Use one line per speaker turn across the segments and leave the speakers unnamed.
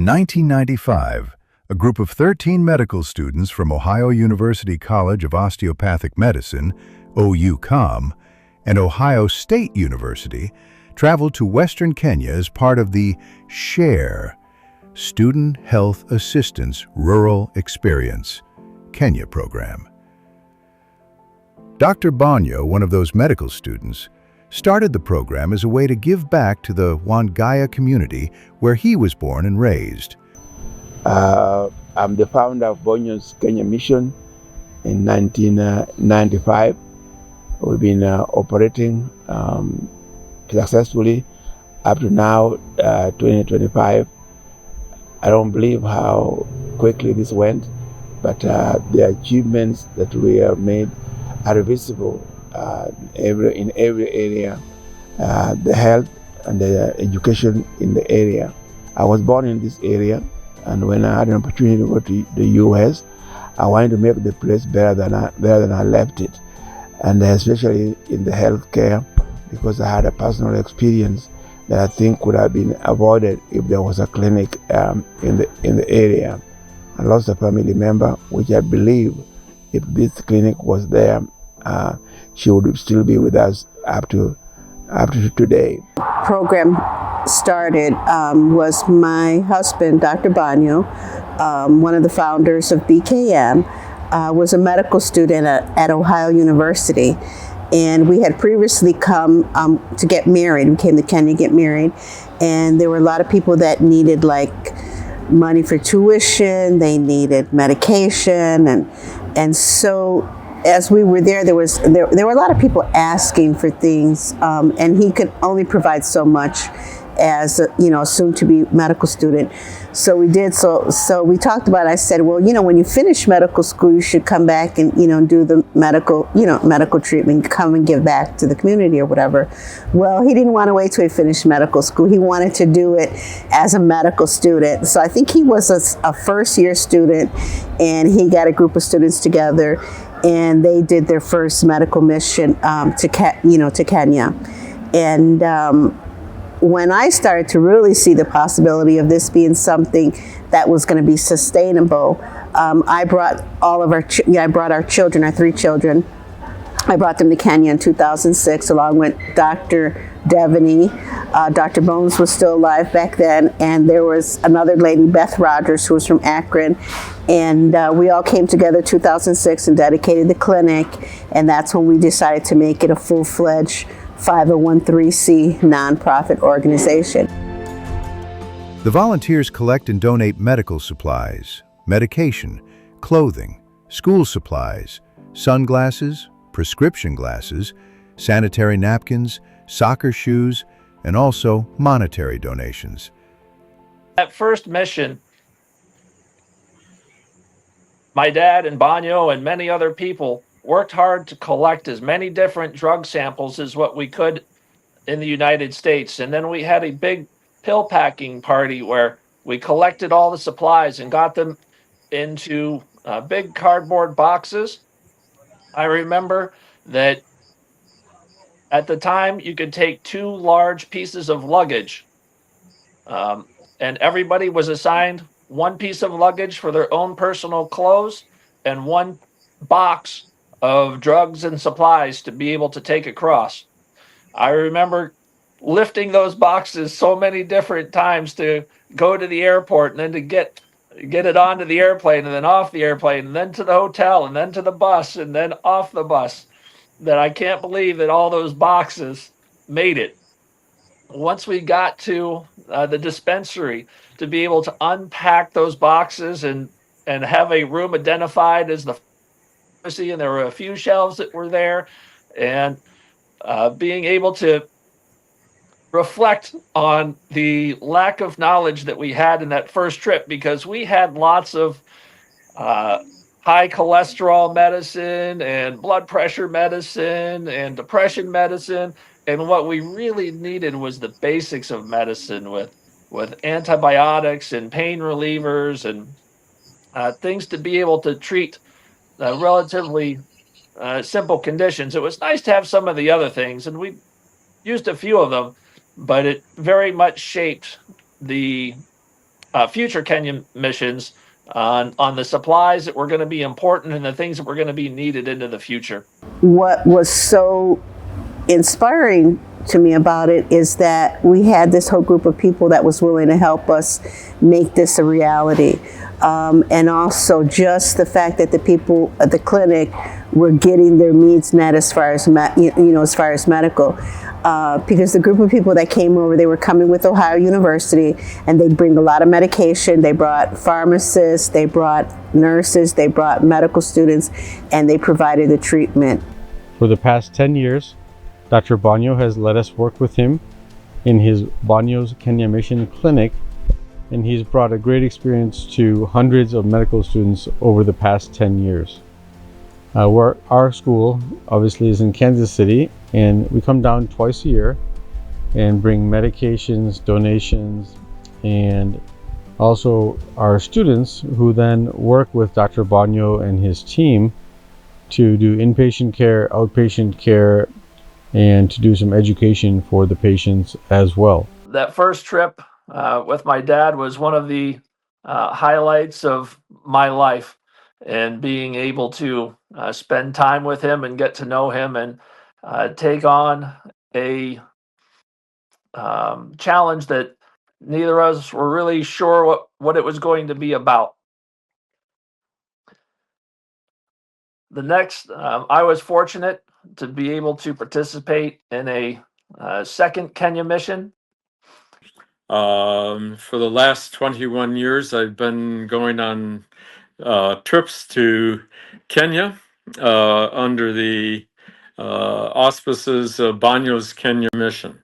In 1995, a group of 13 medical students from Ohio University College of Osteopathic Medicine, OUCOM, and Ohio State University traveled to Western Kenya as part of the SHARE, Student Health Assistance Rural Experience, Kenya program. Dr. Bonyo, one of those medical students, started the program as a way to give back to the Wangaya community where he was born and raised.
I'm the founder of Bonyo'S Kenya Mission in 1995. We've been operating successfully up to now, 2025. I don't believe how quickly this went, but the achievements that we have made are visible in every area, the health and the education in the area. I was born in this area, and when I had an opportunity to go to the US, I wanted to make the place better than I left it, and especially in the healthcare, because I had a personal experience that I think could have been avoided if there was a clinic in the area. I lost a family member, which I believe if this clinic was there, she would still be with us up to today.
Program started was my husband, Dr. Bonyo, one of the founders of BKM, was a medical student at Ohio University. And we had previously come to get married. We came to Kenya to get married. And there were a lot of people that needed like money for tuition, they needed medication. And so as we were there, there were a lot of people asking for things, and he could only provide so much as a soon-to-be medical student. So we did. So we talked about it. I said, well, when you finish medical school, you should come back and do the medical treatment, come and give back to the community or whatever. Well, he didn't want to wait till he finished medical school. He wanted to do it as a medical student. So I think he was a first-year student, and he got a group of students together, and they did their first medical mission to Kenya. And when I started to really see the possibility of this being something that was going to be sustainable, I brought our children, our 3 children. I brought them to Kenya in 2006 along with Dr. Devaney. Dr. Bones was still alive back then, and there was another lady, Beth Rogers, who was from Akron. And we all came together in 2006 and dedicated the clinic, and that's when we decided to make it a full-fledged 501(c) nonprofit organization.
The volunteers collect and donate medical supplies, medication, clothing, school supplies, sunglasses, prescription glasses, sanitary napkins, soccer shoes, and also monetary donations.
That first mission, my dad and Bonyo and many other people worked hard to collect as many different drug samples as what we could in the United States. And then we had a big pill packing party where we collected all the supplies and got them into big cardboard boxes. I remember that at the time you could take 2 large pieces of luggage, and everybody was assigned 1 piece of luggage for their own personal clothes and 1 box of drugs and supplies to be able to take across. I remember lifting those boxes so many different times to go to the airport and then to get it onto the airplane and then off the airplane and then to the hotel and then to the bus and then off the bus, that I can't believe that all those boxes made it. Once we got to the dispensary, to be able to unpack those boxes and have a room identified as the pharmacy, and there were a few shelves that were there, and being able to reflect on the lack of knowledge that we had in that first trip, because we had lots of high cholesterol medicine and blood pressure medicine and depression medicine, and what we really needed was the basics of medicine with antibiotics and pain relievers and things to be able to treat relatively simple conditions. It was nice to have some of the other things, and we used a few of them, but it very much shaped the future Kenya missions on the supplies that were going to be important and the things that were going to be needed into the future.
What was so inspiring to me about it is that we had this whole group of people that was willing to help us make this a reality. And also just the fact that the people at the clinic were getting their needs met as far as as far as medical. Because the group of people that came over, they were coming with Ohio University, and they bring a lot of medication. They brought pharmacists, they brought nurses, they brought medical students, and they provided the treatment.
For the past 10 years, Dr. Bonyo has let us work with him in his Bonyo'S Kenya Mission Clinic, and he's brought a great experience to hundreds of medical students over the past 10 years. Our school obviously is in Kansas City, and we come down twice a year and bring medications, donations, and also our students who then work with Dr. Bonyo and his team to do inpatient care, outpatient care, and to do some education for the patients as well.
That first trip with my dad was one of the highlights of my life, and being able to spend time with him and get to know him and take on a challenge that neither of us were really sure what it was going to be about. The next, I was fortunate to be able to participate in a second Kenya mission.
For the last 21 years, I've been going on trips to Kenya under the auspices of Bonyo'S Kenya Mission.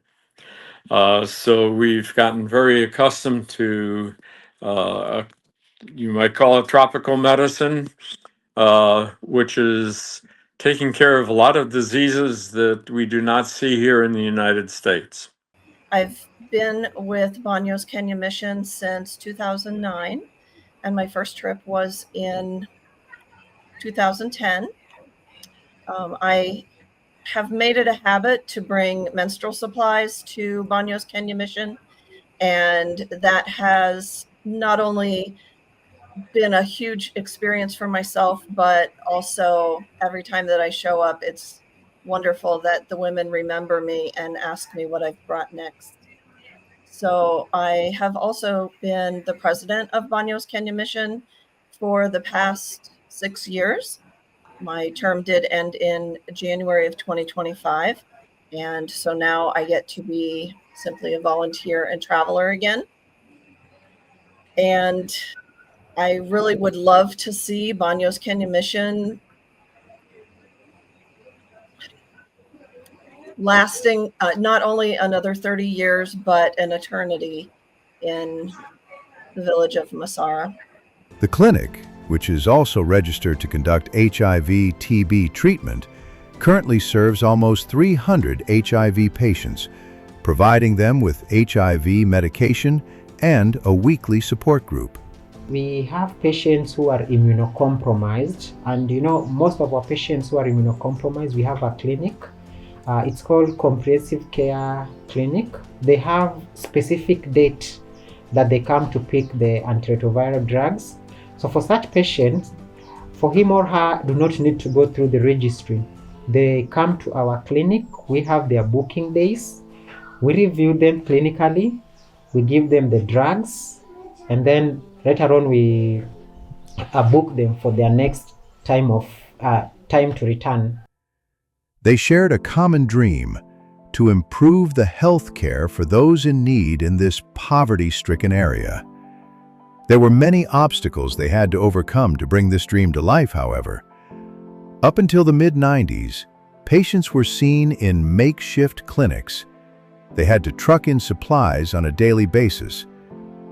So we've gotten very accustomed to, you might call it tropical medicine, which is taking care of a lot of diseases that we do not see here in the United States.
I've been with Bonyo'S Kenya Mission since 2009, and my first trip was in 2010. I have made it a habit to bring menstrual supplies to Bonyo'S Kenya Mission, and that has not only been a huge experience for myself, but also every time that I show up, it's wonderful that the women remember me and ask me what I've brought next. So I have also been the president of Bonyo'S Kenya Mission for the past 6 years. My term did end in January of 2025. And so now I get to be simply a volunteer and traveler again. And I really would love to see Bonyo'S Kenya Mission lasting not only another 30 years, but an eternity in the village of Masara.
The clinic, which is also registered to conduct HIV/TB treatment, currently serves almost 300 HIV patients, providing them with HIV medication and a weekly support group.
We have patients who are immunocompromised, and most of our patients who are immunocompromised, we have a clinic. It's called Comprehensive Care Clinic. They have specific date that they come to pick the antiretroviral drugs. So for such patients, for him or her, do not need to go through the registry. They come to our clinic. We have their booking days. We review them clinically. We give them the drugs, and then later on we book them for their next time to return.
They shared a common dream: to improve the health care for those in need in this poverty-stricken area. There were many obstacles they had to overcome to bring this dream to life, however. Up until the mid-90s, patients were seen in makeshift clinics. They had to truck in supplies on a daily basis.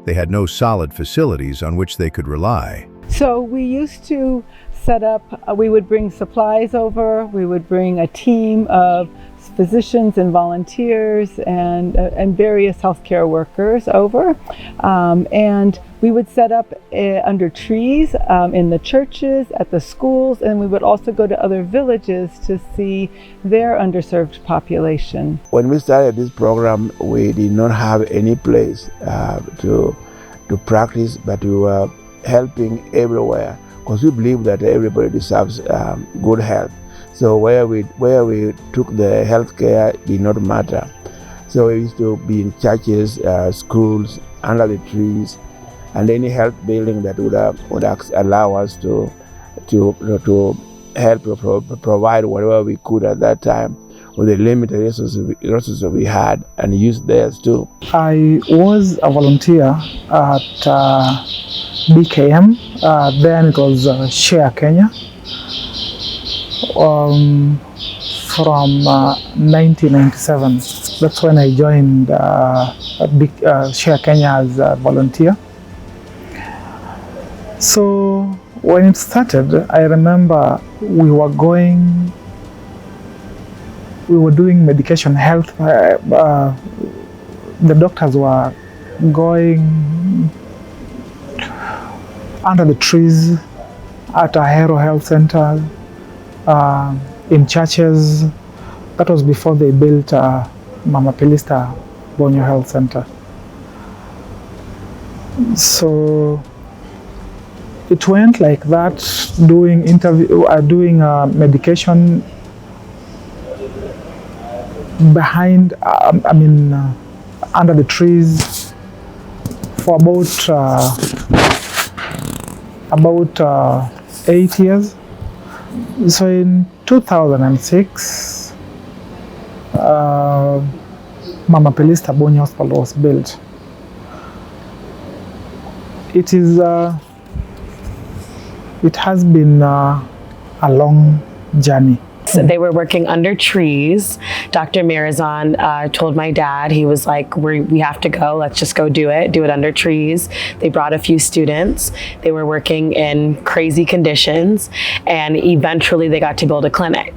They had no solid facilities on which they could rely.
So we used to set up, we would bring supplies over, we would bring a team of physicians and volunteers and various healthcare workers over, and we would set up under trees in the churches, at the schools, and we would also go to other villages to see their underserved population.
When we started this program, we did not have any place to to practice, but we were helping everywhere because we believe that everybody deserves good health. So where we took the healthcare did not matter. So we used to be in churches, schools, under the trees, and any health building that would allow us to help provide whatever we could at that time with the limited resources we had, and use theirs too.
I was a volunteer at BKM. Then it was Share Kenya. From 1997. That's when I joined Share Kenya as a volunteer. So when it started, I remember we were doing medication health. The doctors were going under the trees at Ahero Health Center, in churches. That was before they built Mama Pelista Bonyo Health Center. So it went like that, doing medication behind, under the trees for about 8 years. So in 2006, Mama Pelista Bonyo Hospital was built. It has been a long journey.
They were working under trees. Dr. Mirazan told my dad, he was like, we have to go, let's just go do it under trees. They brought a few students. They were working in crazy conditions, and eventually they got to build a clinic.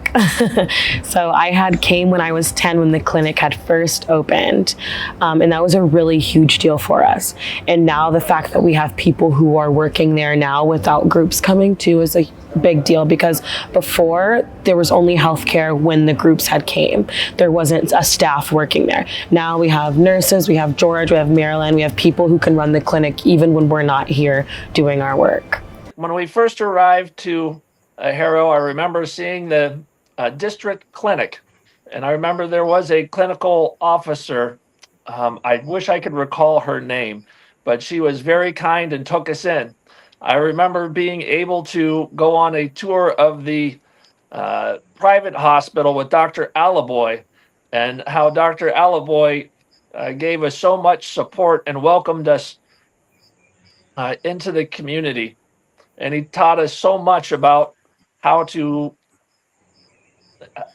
So I came when I was 10 when the clinic had first opened, and that was a really huge deal for us. And now the fact that we have people who are working there now without groups coming too is a big deal, because before there was only healthcare when the groups had came. There wasn't a staff working there. Now we have nurses, we have George, we have Marilyn, we have people who can run the clinic even when we're not here doing our work.
When we first arrived to Harrow, I remember seeing the district clinic, and I remember there was a clinical officer. I wish I could recall her name, but she was very kind and took us in. I remember being able to go on a tour of the private hospital with Dr. Alaboy, and how Dr. Alaboy gave us so much support and welcomed us into the community. And he taught us so much about how to,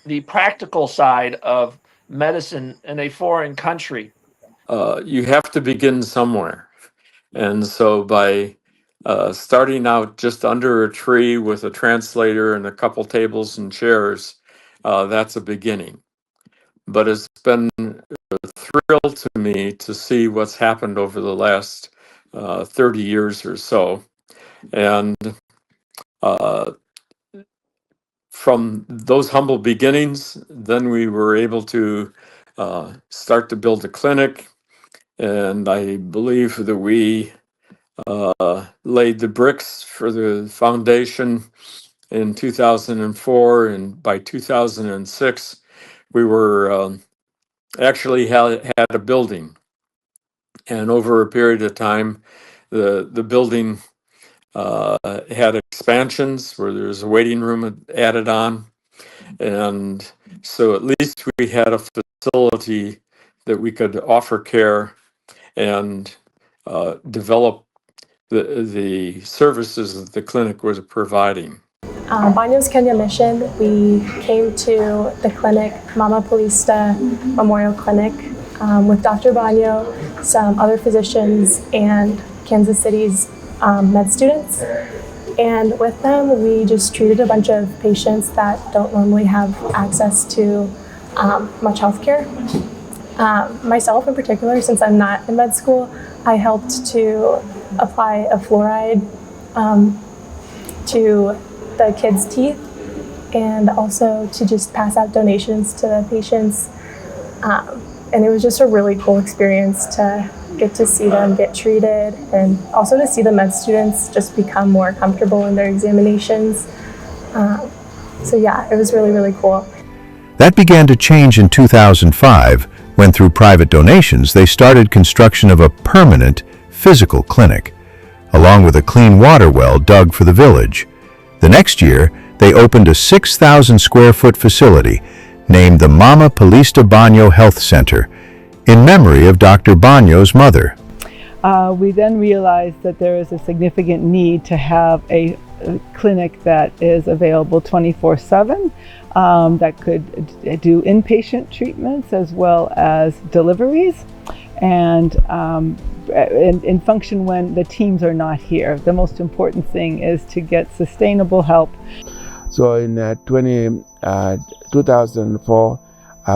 the practical side of medicine in a foreign country.
You have to begin somewhere. And so by starting out just under a tree with a translator and a couple tables and chairs, that's a beginning. But it's been a thrill to me to see what's happened over the last 30 years or so. And from those humble beginnings, then we were able to start to build a clinic. And I believe that we laid the bricks for the foundation in 2004, and by 2006 we were actually had a building, and over a period of time the building had expansions where there was a waiting room added on, and so at least we had a facility that we could offer care and develop the services that the clinic was providing.
Bonyo'S Kenya Mission, we came to the clinic, Mama Pelista Memorial Clinic, with Dr. Bonyo, some other physicians, and Kansas City's med students. And with them, we just treated a bunch of patients that don't normally have access to much health care. Myself in particular, since I'm not in med school, I helped to apply a fluoride to the kids' teeth, and also to just pass out donations to the patients. And it was just a really cool experience to get to see them get treated and also to see the med students just become more comfortable in their examinations. So yeah, it was really, really cool.
That began to change in 2005 when, through private donations, they started construction of a permanent physical clinic, along with a clean water well dug for the village. The next year, they opened a 6,000 square foot facility named the Mama Pilista Bonyo Health Center, in memory of Dr. Bonyo's mother.
We then realized that there is a significant need to have a clinic that is available 24/7, that could do inpatient treatments as well as deliveries, and function when the teams are not here. The most important thing is to get sustainable help.
So in 2004,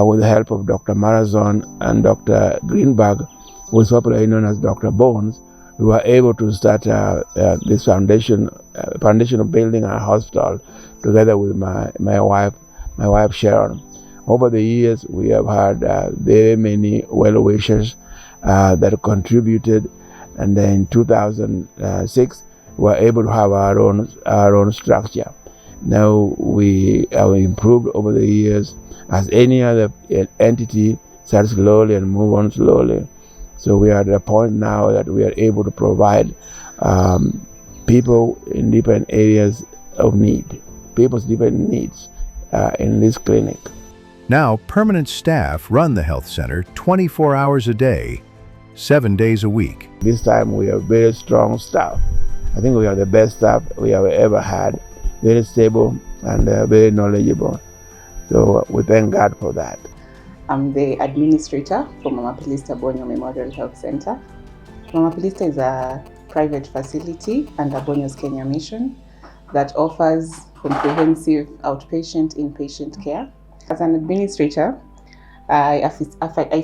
with the help of Dr. Marazon and Dr. Greenberg, who is popularly known as Dr. Bones, we were able to start this foundation of building a hospital together with my wife Sharon. Over the years, we have had very many well-wishers that contributed, and then in 2006, we were able to have our own structure. Now we have improved over the years, as any other entity starts slowly and move on slowly. So we are at a point now that we are able to provide people in different areas of need, people's different needs in this clinic.
Now, permanent staff run the health center 24 hours a day, 7 days a week.
This time we have very strong staff. I think we have the best staff we have ever had, very stable and very knowledgeable. So we thank God for that.
I'm the administrator for Mama Pilista Bonyo Memorial Health Center. Mama Pilista is a private facility under Bonyo's Kenya Mission that offers comprehensive outpatient, inpatient care. As an administrator, I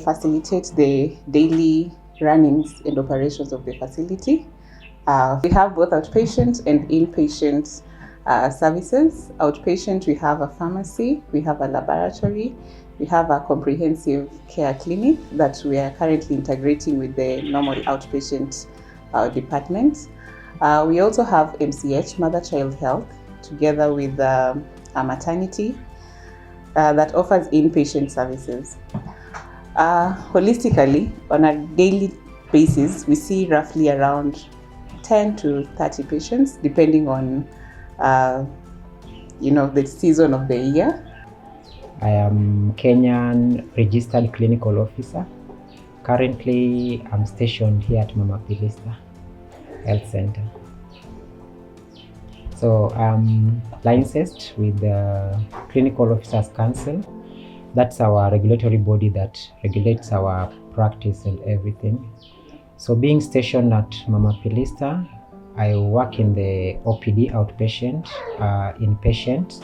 facilitate the daily runnings and operations of the facility. We have both outpatient and inpatient services. Outpatient, we have a pharmacy, we have a laboratory, we have a comprehensive care clinic that we are currently integrating with the normal outpatient department. We also have MCH, Mother-Child Health, together with a maternity that offers inpatient services. Holistically, on a daily basis, we see roughly around 10 to 30 patients, depending on the season of the year.
I am Kenyan registered clinical officer. Currently, I'm stationed here at Mama Pilista Health Center. So I'm licensed with the Clinical Officers Council. That's our regulatory body that regulates our practice and everything. So being stationed at Mama Pilista, I work in the OPD, outpatient, inpatient.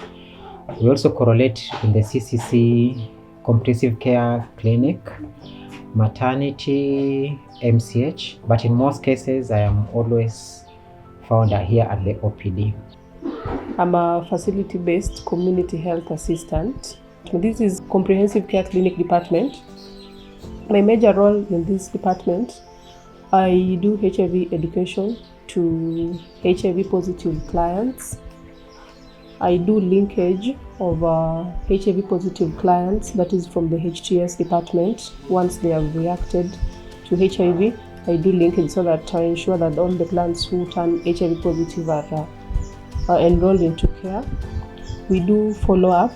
We also correlate in the CCC, comprehensive care clinic, maternity, MCH, but in most cases, I am always found here at the OPD.
I'm a facility-based community health assistant. This is comprehensive care clinic department. My major role in this department, I do HIV education to HIV positive clients. I do linkage of HIV positive clients, that is from the HTS department. Once they have reacted to HIV, I do linkage so that I ensure that all the clients who turn HIV positive are enrolled into care. We do follow up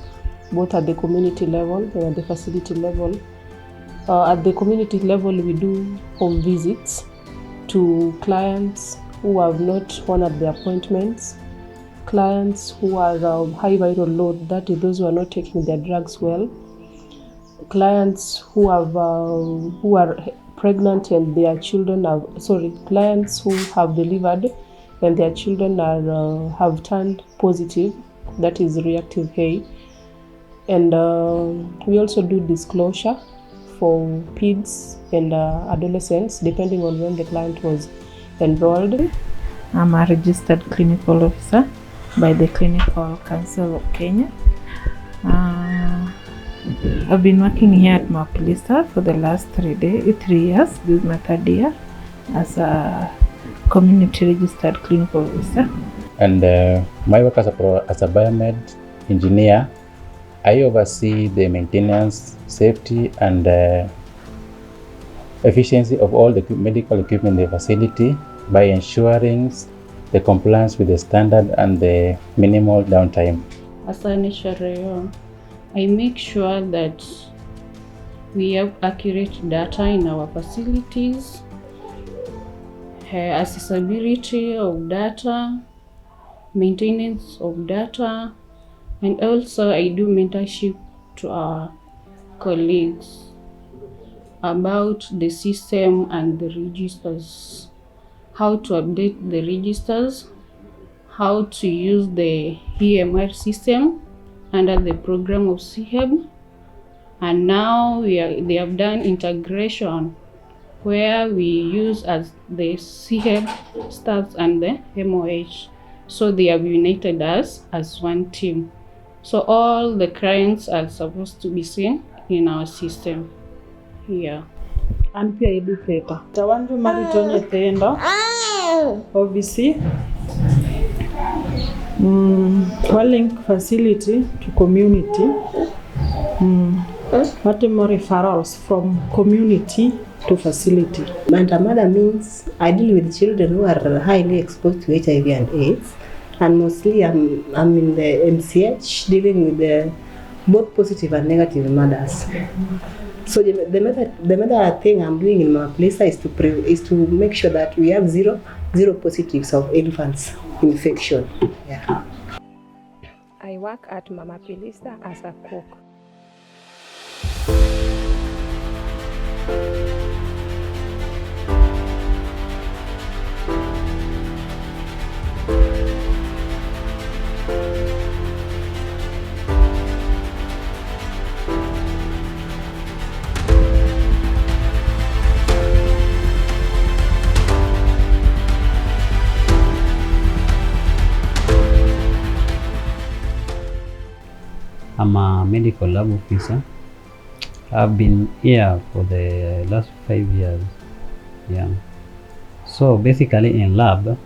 both at the community level and at the facility level. At the community level, we do home visits to clients who have not honored their appointments, clients who are high viral load, that is those who are not taking their drugs well, clients who are pregnant and their children clients who have delivered and their children have turned positive, that is reactive hay. And we also do disclosure for PIDs and adolescents, depending on when the client was enrolled.
I'm a registered clinical officer by the Clinical Council of Kenya. I've been working here at Mama Pelista for the last 3 years. This is my 3rd year as a community registered clinical officer.
And my work as a biomed engineer, I oversee the maintenance, safety, and efficiency of all the medical equipment in the facility by ensuring the compliance with the standard and the minimal downtime.
As an HRO, I make sure that we have accurate data in our facilities, accessibility of data, maintenance of data, and also I do mentorship to our colleagues about the system and the registers, how to update the registers, how to use the EMR system under the program of CHEB, and now they have done integration where we use as the CHEB staffs and the MOH. So they have united us as one team. So all the clients are supposed to be seen in our system here.
And pia educator. Tawandu marito nyithindo. Obviously, link facility to community. What more referrals from community to facility.
Mother means I deal with children who are highly exposed to HIV and AIDS, and mostly I'm in the MCH dealing with both positive and negative mothers. So the mother thing I'm doing in Mama Pelista is to make sure that we have zero positives of infants infection. Yeah.
I work at Mama Pelista as a cook.
I'm a medical lab officer. I've been here for the last 5 years. Yeah. So basically in lab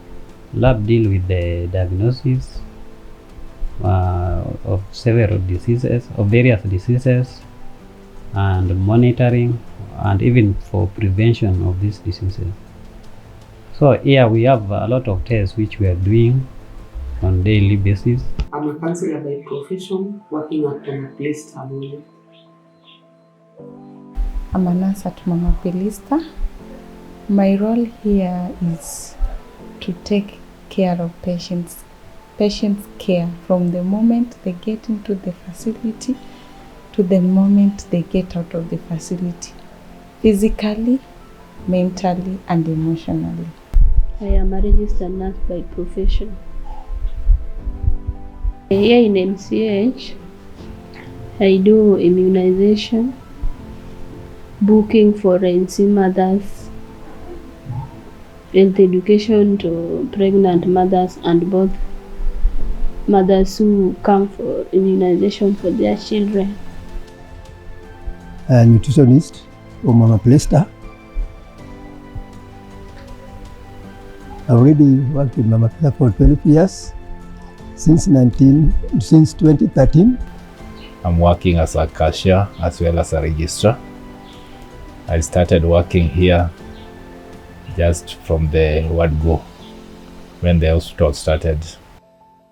deal with the diagnosis of several diseases, of various diseases, and monitoring, and even for prevention of these diseases. So here we have a lot of tests which we are doing on daily basis.
I'm a counselor by profession, working at Mama Pelista.
I'm a nurse at Mama Pelista. My role here is to take care of patients care from the moment they get into the facility to the moment they get out of the facility, physically, mentally, and emotionally.
I am a registered nurse by profession. Here in MCH, I do immunization, booking for NC mothers, health education to pregnant mothers and both mothers who come for immunization for their children.
A nutritionist for Mama Pelista. I already worked with Mama Pelista for 12 years. Since 2013.
I'm working as a cashier as well as a registrar. I started working here just from the word go when the hospital started.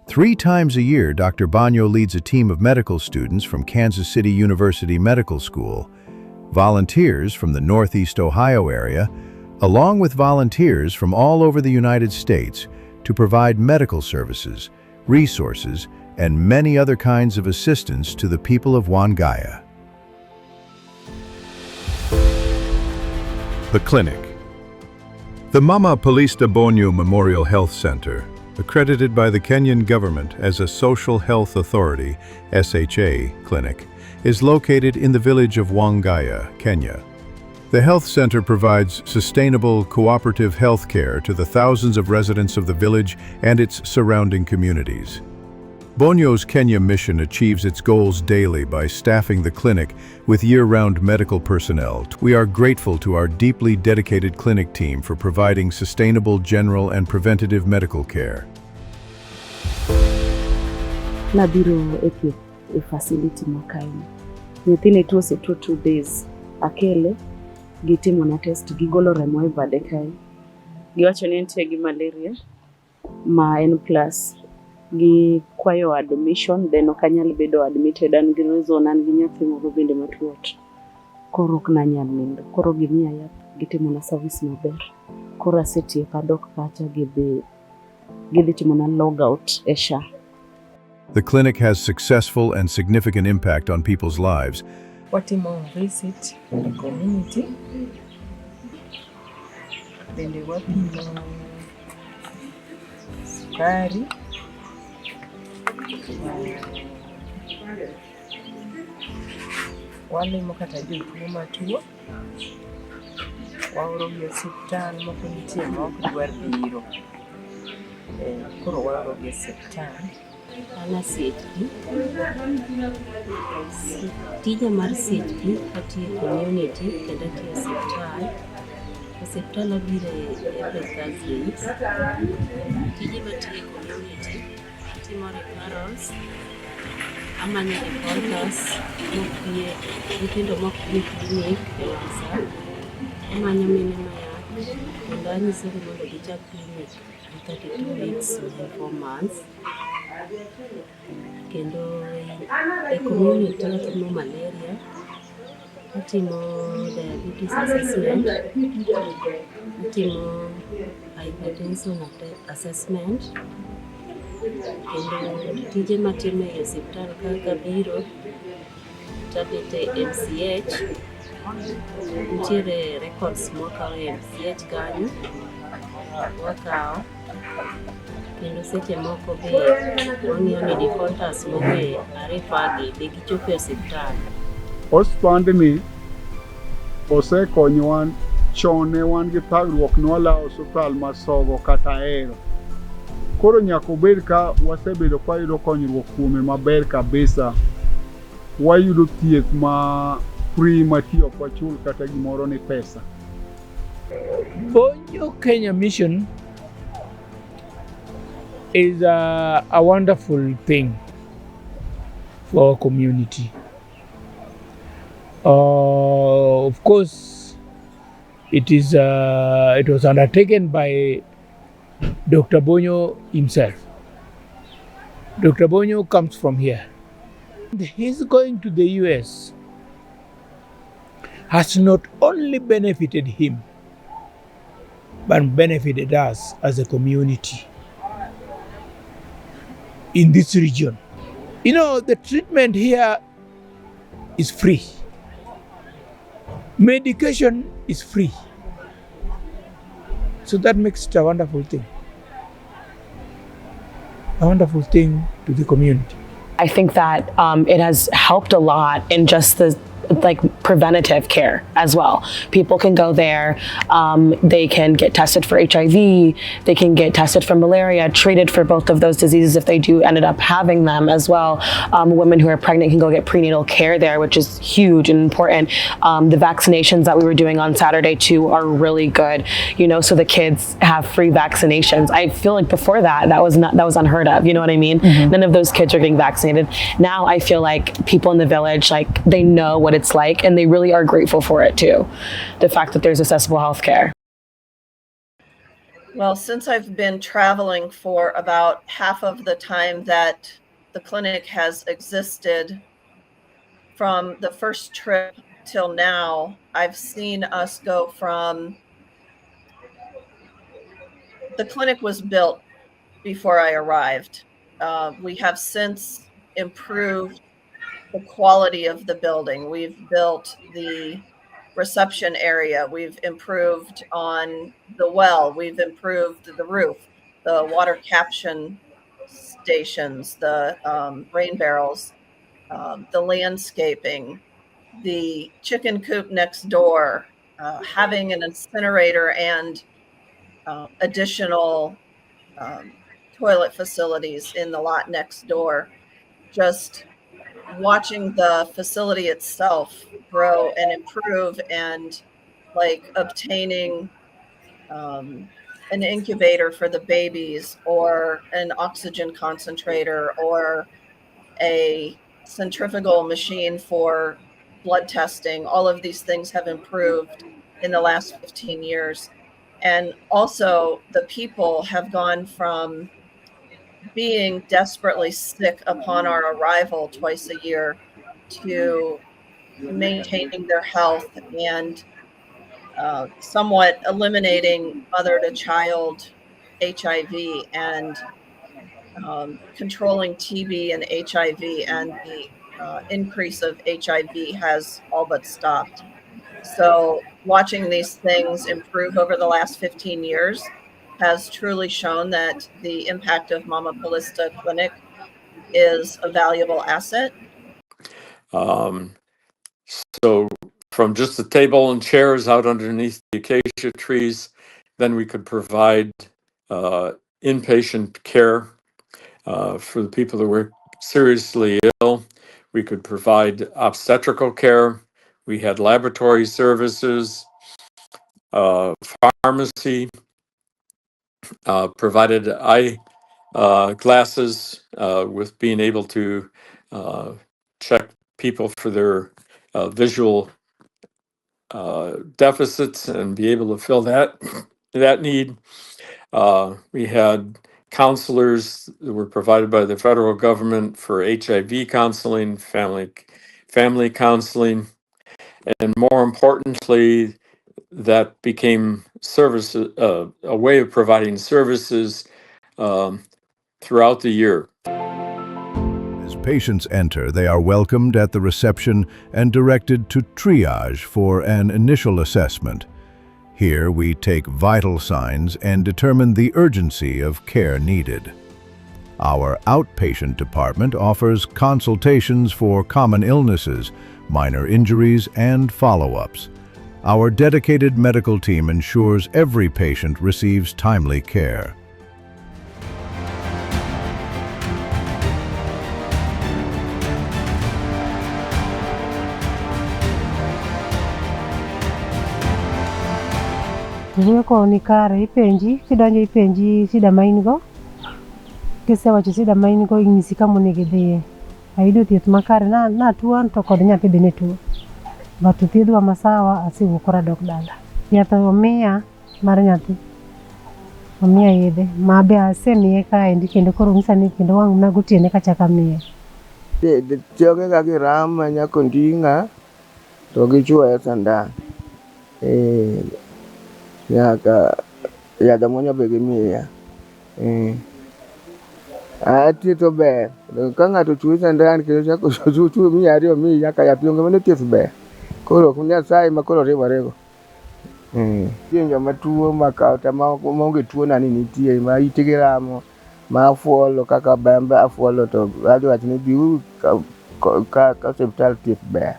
3 times a year, Dr. Bonyo leads a team of medical students from Kansas City University Medical School, volunteers from the Northeast Ohio area, along with volunteers from all over the United States to provide medical services, resources, and many other kinds of assistance to the people of Wangaya. The clinic. The Mama Pelista Bonyo Memorial Health Center, accredited by the Kenyan government as a Social Health Authority (SHA) clinic, is located in the village of Wangaya, Kenya. The health center provides sustainable, cooperative health care to the thousands of residents of the village and its surrounding communities. Bonyo'S Kenya mission achieves its goals daily by staffing the clinic with year-round medical personnel. We are grateful to our deeply dedicated clinic team for providing sustainable general and preventative medical care.
Nabiro e facility makaini. Nyithine tuo se 2 days. Akele, gitimo na test, gigolo remo e bade kae. Giwacho ni entie gi malaria, ma en plus. Gi kwayo admission, then okanyal bedo admitted an gi reason an gi nyathi moro bende matuot. Koro ok nanyal nindo. Koro gimiya yath, gitimo na service maber. Koro asetieko adok kacha gidhi timo na log out e SHA.
The clinic has successful and significant impact on people's lives.
Watimo visit in the community. Bende wapimo sukari. Walimo kata jotuo matuo. Waoro gi osiptal moko nitie ma ok dwar biro. Koro waoro gi osiptal.
Ana CHP. Tija mar CHP atiyo community kendo atiyo osiptal. Osiptal abiro every Thursdays. Tije matiyo community timo referrals. Amanyo reporters moknie nyithindo moknie clinic e WhatsApp. Amanyo mine mayath kendo anyisogi mondo gichak clinic in 32 weeks and 4 months. Kendo e community atimo malaria, atimo diabetes assessment, atimo hypertension assessment, kendo tije matimo e osiptal kaka biro tabete MCH, nitiere records mwakawo e MCH kanyo, wakawo kendo seche moko be wang'iyo ni defaulters mobe arifagi be gichopo e osiptal.
Osipandni osekonyowa chon ne wan gi thagruok ni walawo osiptal ma Sogo kata Ahero. Koro nyaka obed ka wasebedo ka wayudo konyruok kuome maber kabisa. Wayudo thieth ma free matiyo ok wachul kata gimoro ni pesa.
Bonyo'S Kenya mission is a wonderful thing for our community. Of course, it was undertaken by Dr. Bonyo himself. Dr. Bonyo comes from here. His going to the US has not only benefited him, but benefited us as a community in this region. You know, the treatment here is free. Medication is free. So that makes it a wonderful thing. A wonderful thing to the community.
I think that it has helped a lot in just the preventative care as well. People can go there, they can get tested for HIV, they can get tested for malaria, treated for both of those diseases if they do ended up having them as well. Women who are pregnant can go get prenatal care there, which is huge and important. The vaccinations that we were doing on Saturday too are really good, you know, so the kids have free vaccinations. I feel like before that was unheard of, you know what I mean? Mm-hmm. None of those kids are getting vaccinated. Now I feel like people in the village, like, they know what it's like and they really are grateful for it too. The fact that there's accessible health care.
Well, since I've been traveling for about half of the time that the clinic has existed, from the first trip till now, I've seen us go from, the clinic was built before I arrived. We have since improved the quality of the building. We've built the reception area. We've improved on the well. We've improved the roof, the water caption stations, the rain barrels, the landscaping, the chicken coop next door, having an incinerator and additional toilet facilities in the lot next door. Just watching the facility itself grow and improve, and like obtaining an incubator for the babies, or an oxygen concentrator, or a centrifugal machine for blood testing. All of these things have improved in the last 15 years. And also, the people have gone from being desperately sick upon our arrival twice a year to maintaining their health and somewhat eliminating mother to child HIV, and controlling TB and HIV, and the increase of HIV has all but stopped. So watching these things improve over the last 15 years has truly shown that the impact of Mama Pilista Clinic is a valuable asset.
So from just the table and chairs out underneath the acacia trees, then we could provide inpatient care for the people that were seriously ill. We could provide obstetrical care. We had laboratory services, pharmacy, provided eye glasses with being able to check people for their visual deficits and be able to fill that need. We had counselors that were provided by the federal government for HIV counseling, family counseling, and more importantly, that became services, a way of providing services throughout the year.
As patients enter, they are welcomed at the reception and directed to triage for an initial assessment. Here we take vital signs and determine the urgency of care needed. Our outpatient department offers consultations for common illnesses, minor injuries, and follow-ups. Our dedicated medical team ensures every patient receives timely care.
Ko ni kare ipenji kidonjo ipenji shida maingo kisewacho shida maingo inyisi kama onego idhiye ayudo thieth makare na tuo to kod nyathi bende tuo but thiedhwa masawa asiwuok kora dok dala yath omiya mar nyathi omiya yedhe mabe asemiye kaendi kendo koro nyisa ni kendo wang' na gotiene kachaka miye
joge ga girama nyako ndinga to gichwoya sandan nyaka yadha monya be gimiya thieth ber ka ng'ato chuo sandan kendo chako tuo miya ariyo miyi nyaka yath onge mano thieth ber koro ok Nyasaye ma koro riworego joma tuo makata maonge tuo nani nitie ma itgi ramo ma afuolo kaka bembe afuolo to adhi wacho ni biuru ka osiptal thieth ber.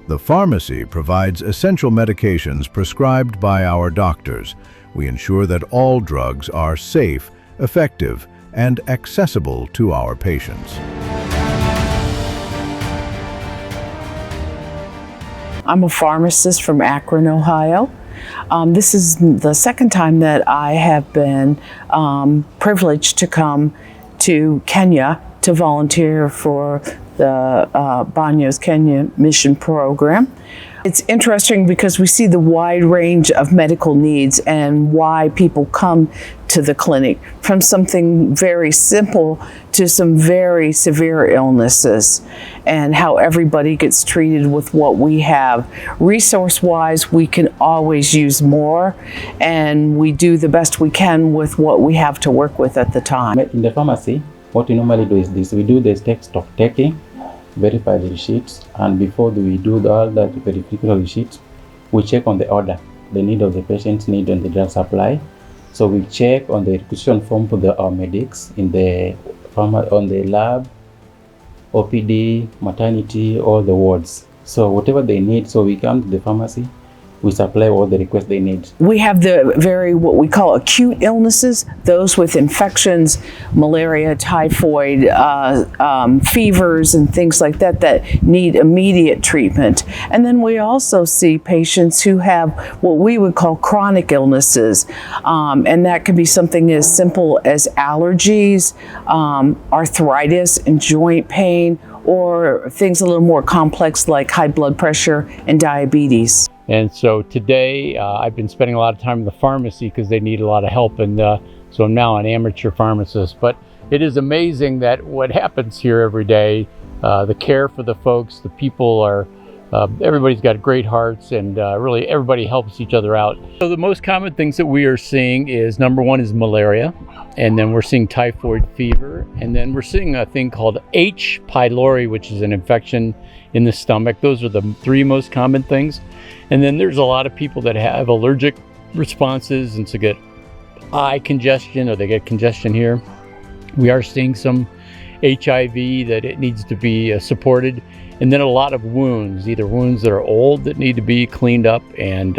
The pharmacy provides essential medications prescribed by our doctors. We ensure that all drugs are safe, effective, and accessible to our patients.
I'm a pharmacist from Akron, Ohio. This is the second time that I have been privileged to come to Kenya to volunteer for the Bonyo'S Kenya mission program. It's interesting because we see the wide range of medical needs and why people come to the clinic, from something very simple to some very severe illnesses, and how everybody gets treated with what we have. Resource-wise, we can always use more, and we do the best we can with what we have to work with at the time.
In the pharmacy, what we normally do is this: we do the stock taking, verify the receipts, and before we do all that verification receipts, we check on the order, the need of the patient's need on the drug supply, So we check on the requisition form for our medics in the on the lab, OPD, maternity, all the wards. So whatever they need, so we come to the pharmacy, we supply all the requests they need.
We have the what we call acute illnesses, those with infections, malaria, typhoid, fevers, and things like that that need immediate treatment. And then we also see patients who have what we would call chronic illnesses, and that could be something as simple as allergies, arthritis, and joint pain, or things a little more complex like high blood pressure and diabetes.
And so today I've been spending a lot of time in the pharmacy because they need a lot of help, and so I'm now an amateur pharmacist. But it is amazing that what happens here every day, the care for the folks, the people are, everybody's got great hearts, and really everybody helps each other out. So the most common things that we are seeing is, number one is malaria, and then we're seeing typhoid fever, and then we're seeing a thing called H. pylori, which is an infection in the stomach. Those are the three most common things. And then there's a lot of people that have allergic responses, and so get eye congestion, or they get congestion here. We are seeing some HIV that it needs to be supported. And then a lot of wounds, either wounds that are old that need to be cleaned up and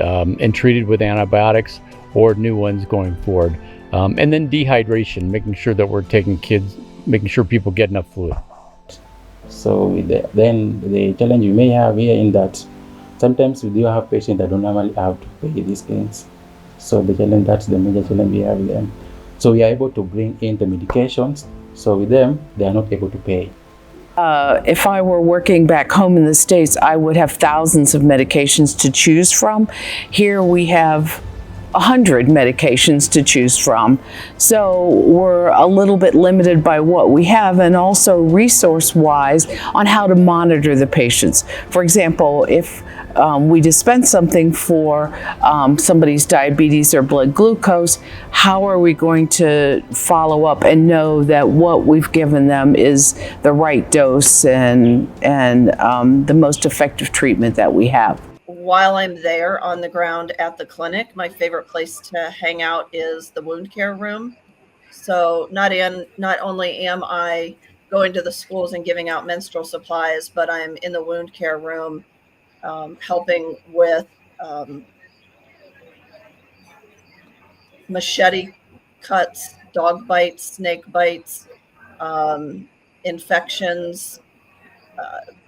treated with antibiotics, or new ones going forward. And then dehydration, making sure that we're making sure people get enough fluid.
So then the challenge you may have here in that sometimes we do have patients that don't normally have to pay these things. So that's the major challenge we have with them. So we are able to bring in the medications. So with them, they are not able to pay.
If I were working back home in the States, I would have thousands of medications to choose from. Here we have 100 medications to choose from. So we're a little bit limited by what we have, and also resource-wise on how to monitor the patients. For example, if we dispense something for somebody's diabetes or blood glucose, how are we going to follow up and know that what we've given them is the right dose and the most effective treatment that we have?
While I'm there on the ground at the clinic, my favorite place to hang out is the wound care room. So not only am I going to the schools and giving out menstrual supplies, but I'm in the wound care room helping with machete cuts, dog bites, snake bites, infections,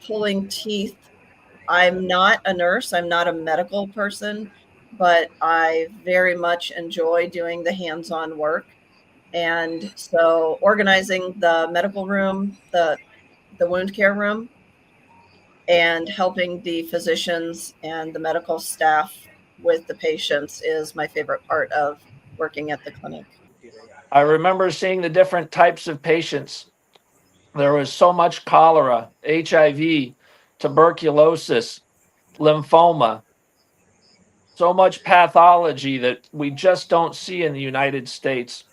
pulling teeth. I'm not a nurse, I'm not a medical person, but I very much enjoy doing the hands-on work. And so organizing the medical room, the wound care room, and helping the physicians and the medical staff with the patients is my favorite part of working at the clinic.
I remember seeing the different types of patients. There was so much cholera, HIV, tuberculosis, lymphoma, so much pathology that we just don't see in the United States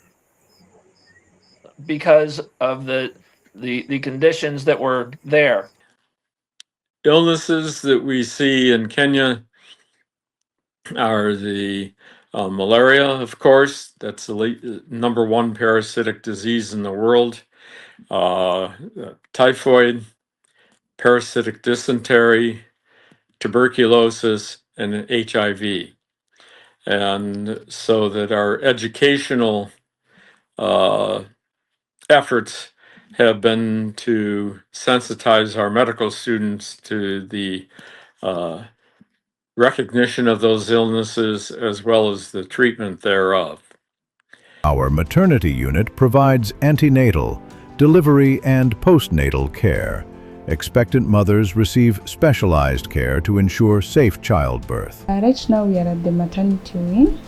because of the conditions that were there.
Illnesses that we see in Kenya are the malaria, of course. That's the number one parasitic disease in the world. Typhoid, parasitic dysentery, tuberculosis, and HIV. And so that our educational efforts have been to sensitize our medical students to the recognition of those illnesses as well as the treatment thereof.
Our maternity unit provides antenatal, delivery, and postnatal care. Expectant mothers receive specialized care to ensure safe childbirth.
Right now we are at the maternity wing.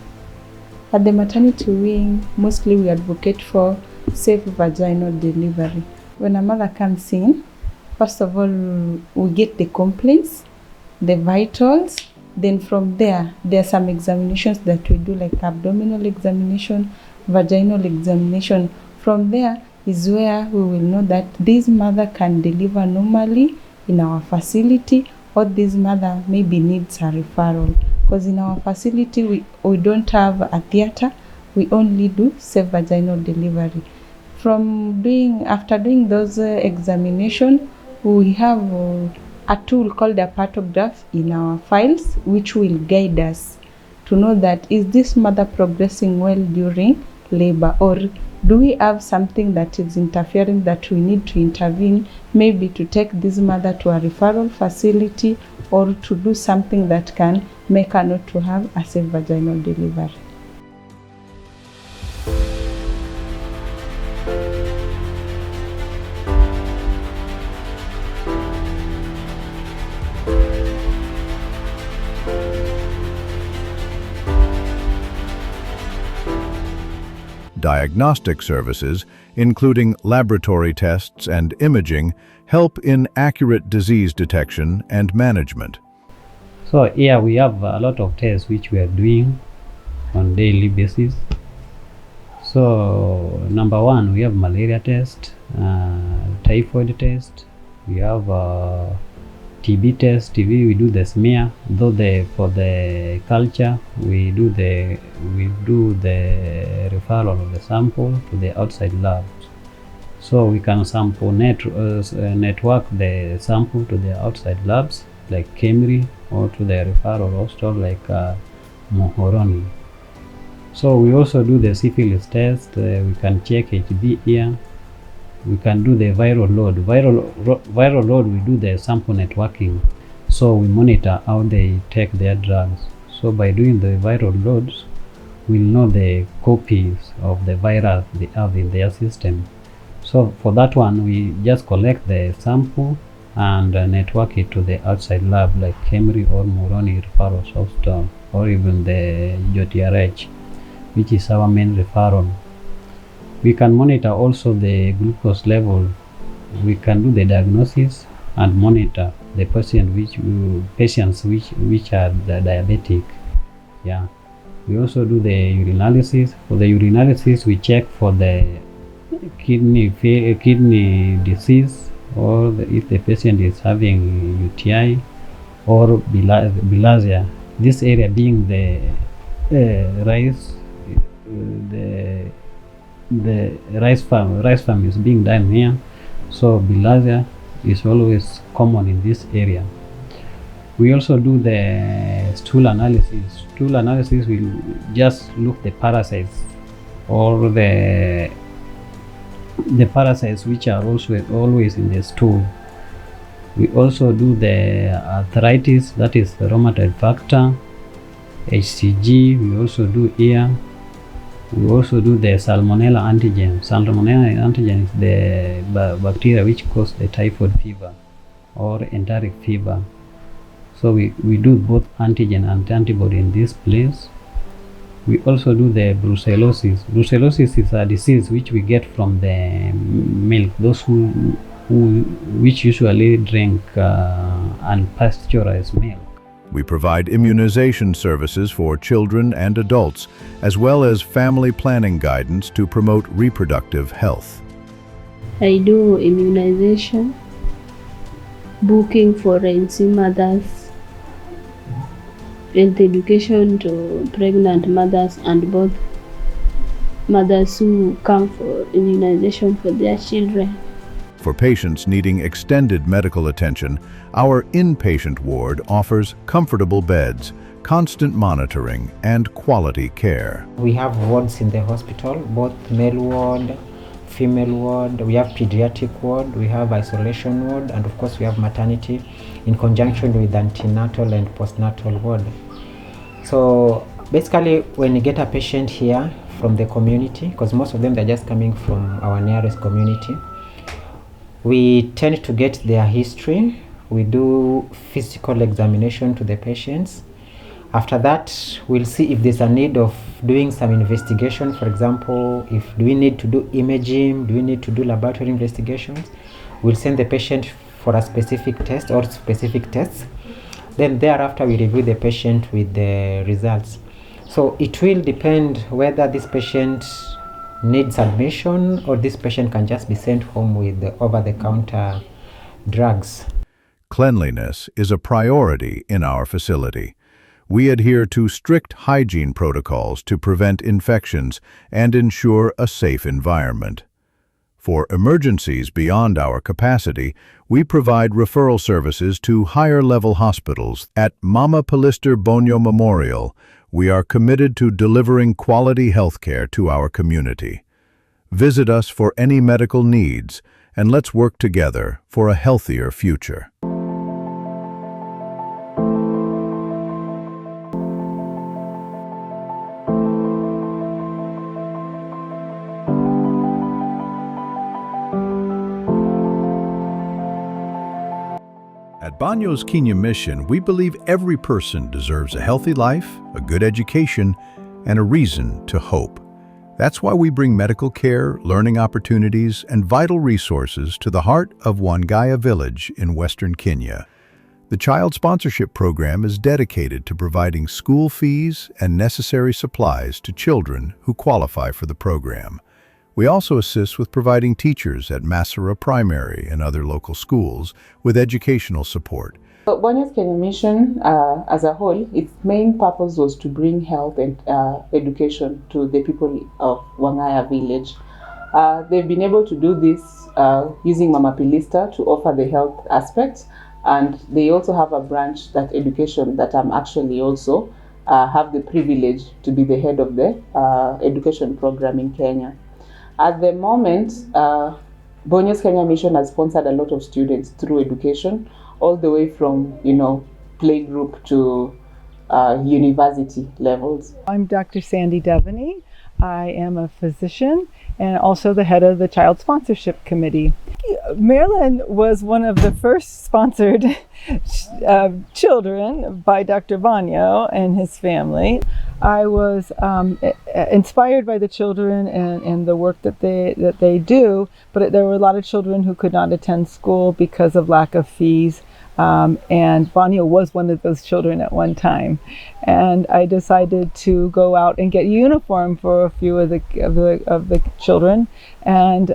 At the maternity wing, mostly we advocate for safe vaginal delivery. When a mother comes in, first of all, we get the complaints, the vitals. Then from there are some examinations that we do, like abdominal examination, vaginal examination. From there is where we will know that this mother can deliver normally in our facility, or this mother maybe needs a referral. Because in our facility we don't have a theater, we only do safe vaginal delivery. After doing those examination, we have a tool called a pathograph in our files, which will guide us to know that is this mother progressing well during labor, or do we have something that is interfering that we need to intervene, maybe to take this mother to a referral facility or to do something that can make her not to have a safe vaginal delivery.
Diagnostic services, including laboratory tests and imaging, help in accurate disease detection and management.
So here we have a lot of tests which we are doing on daily basis. So number one, we have malaria test, typhoid test, we have TB test. TB we do the smear, though for the culture we do the referral of the sample to the outside labs. So we can sample network the sample to the outside labs like Kemri, or to the referral hospital like Mohoroni. So we also do the syphilis test. We can check HB here. We can do the viral load. Viral load, we do the sample networking. So we monitor how they take their drugs. So by doing the viral loads, we'll know the copies of the virus they have in their system. So for that one, we just collect the sample and network it to the outside lab like Kemri or Moroni Referral Hospital, or even the JOTRH, which is our main referral. We can monitor also the glucose level. We can do the diagnosis and monitor the patients which are diabetic. Yeah. We also do the urinalysis. For the urinalysis, we check for the kidney disease, or if the patient is having UTI or bilharzia. This area being the rice farm is being done here, so bilharzia is always common in this area. We also do the stool analysis. Stool analysis will just look the parasites, or the parasites which are also always in the stool. We also do the arthritis, that is the rheumatoid factor, HCG. We also do here. We also do the salmonella antigen. Salmonella antigen is the bacteria which cause the typhoid fever or enteric fever. So we do both antigen and antibody in this place. We also do the brucellosis. Brucellosis is a disease which we get from the milk. Those which usually drink unpasteurized milk.
We provide immunization services for children and adults, as well as family planning guidance to promote reproductive health.
I do immunization, booking for pregnancy mothers, health education to pregnant mothers and both mothers who come for immunization for their children.
For patients needing extended medical attention, our inpatient ward offers comfortable beds, constant monitoring, and quality care.
We have wards in the hospital, both male ward, female ward, we have pediatric ward, we have isolation ward, and of course we have maternity in conjunction with antenatal and postnatal ward. So basically when you get a patient here from the community, because most of them they're just coming from our nearest community, we tend to get their history. We do physical examination to the patients. After that, we'll see if there's a need of doing some investigation. For example, do we need to do imaging? Do we need to do laboratory investigations? We'll send the patient for a specific test or specific tests. Then thereafter, we review the patient with the results. So it will depend whether this patient needs admission or this patient can just be sent home with the over-the-counter drugs.
Cleanliness is a priority in our facility. we adhere to strict hygiene protocols to prevent infections and ensure a safe environment. For emergencies beyond our capacity, we provide referral services to higher-level hospitals. At Mama Palister Bonyo Memorial, we are committed to delivering quality healthcare to our community. Visit us for any medical needs, and let's work together for a healthier future. At Bonyo'S Kenya Mission, we believe every person deserves a healthy life, a good education, and a reason to hope. That's why we bring medical care, learning opportunities, and vital resources to the heart of Wangaya village in western Kenya. The Child Sponsorship Program is dedicated to providing school fees and necessary supplies to children who qualify for the program. We also assist with providing teachers at Masara Primary and other local schools with educational support.
Bonyo'S Kenya Mission, as a whole, its main purpose was to bring health and education to the people of Wangaya village. They've been able to do this using Mama Pilista to offer the health aspect, and they also have a branch, that education, that I'm actually also have the privilege to be the head of the education program in Kenya. At the moment, Bonyo'S Kenya Mission has sponsored a lot of students through education, all the way from, playgroup to university levels.
I'm Dr. Sandy Devaney. I am a physician and also the head of the Child Sponsorship Committee. Marilyn was one of the first sponsored children by Dr. Bonyo and his family. I was inspired by the children and the work that they do, but there were a lot of children who could not attend school because of lack of fees. And Bonyo was one of those children at one time, and I decided to go out and get a uniform for a few of the children, and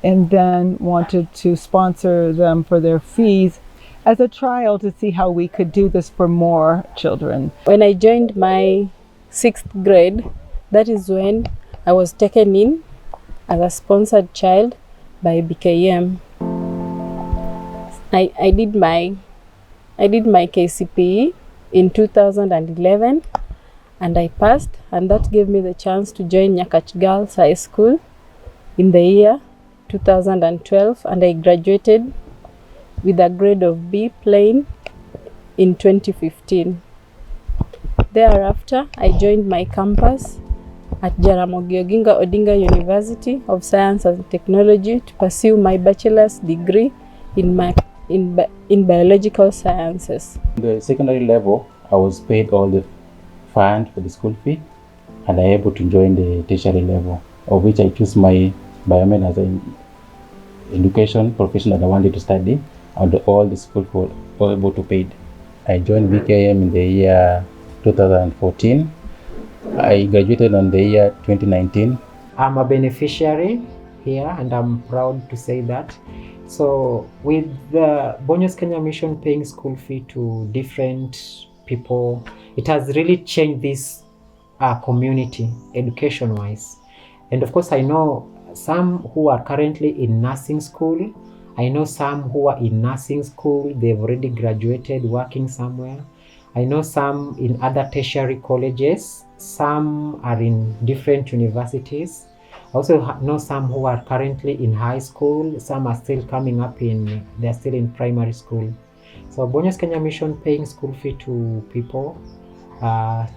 then wanted to sponsor them for their fees as a trial to see how we could do this for more children.
When I joined my 6th grade, that is when I was taken in as a sponsored child by BKM. I did my KCPE in 2011 and I passed, and that gave me the chance to join Nyakach Girls High School in the year 2012, and I graduated with a grade of B plain in 2015. Thereafter, I joined my campus at Jaramogi Oginga Odinga University of Science and Technology to pursue my bachelor's degree in biological sciences.
The secondary level, I was paid all the fund for the school fee, and I able to join the tertiary level, of which I choose my biomed as an education profession that I wanted to study, and all the school were able to pay. I joined BKM in the year 2014. I graduated in the year 2019.
I'm a beneficiary here, and I'm proud to say that. So with the Bonyo'S Kenya Mission paying school fee to different people, it has really changed this community education-wise. And of course, I know some who are currently in nursing school. I know some who are in nursing school, they've already graduated, working somewhere. I know some in other tertiary colleges. Some are in different universities. I also know some who are currently in high school. Some are still coming up they're still in primary school. So Bonyo'S Kenya Mission paying school fee to people,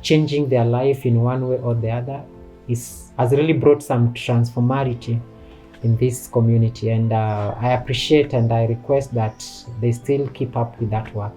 changing their life in one way or the other, has really brought some transformity in this community, and I appreciate and I request that they still keep up with that work.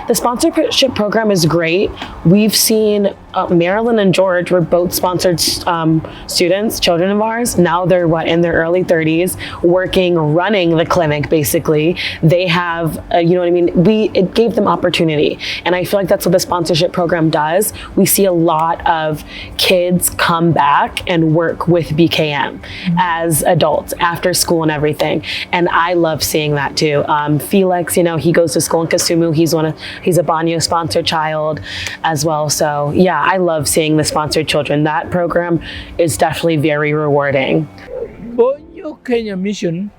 The sponsorship program is great. We've seen Marilyn and George were both sponsored students, children of ours. Now they're in their early 30s, running the clinic basically. They have, it gave them opportunity. And I feel like that's what the sponsorship program does. We see a lot of kids come back and work with BKM as adults after school and everything. And I love seeing that too. Felix, he goes to school in Kisumu. He's one he's a Bonyo sponsored child as well. So yeah, I love seeing the sponsored children. That program is definitely very rewarding.
Bonyo Kenya Mission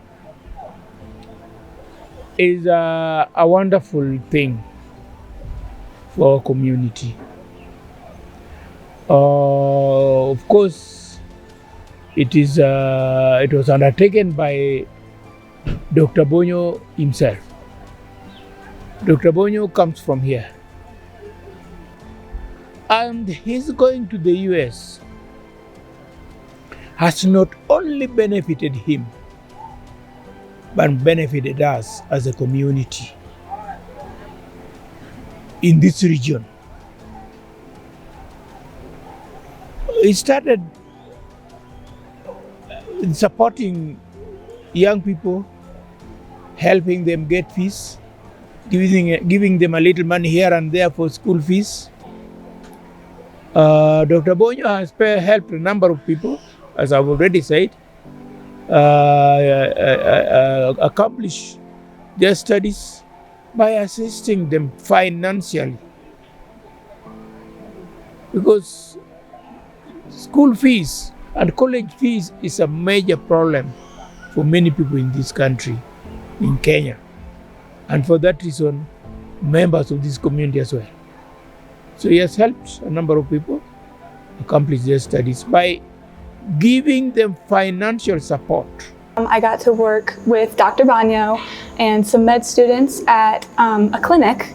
is a wonderful thing for our community. Of course, it was undertaken by Dr. Bonyo himself. Dr. Bonyo comes from here. And his going to the US has not only benefited him, but benefited us as a community in this region. He started supporting young people, helping them get fees, giving them a little money here and there for school fees. Dr. Bonyo has helped a number of people, as I've already said, accomplish their studies by assisting them financially. Because school fees and college fees is a major problem for many people in this country, in Kenya. And for that reason, members of this community as well. So he has helped a number of people accomplish their studies by giving them financial support.
I got to work with Dr. Bonyo and some med students at a clinic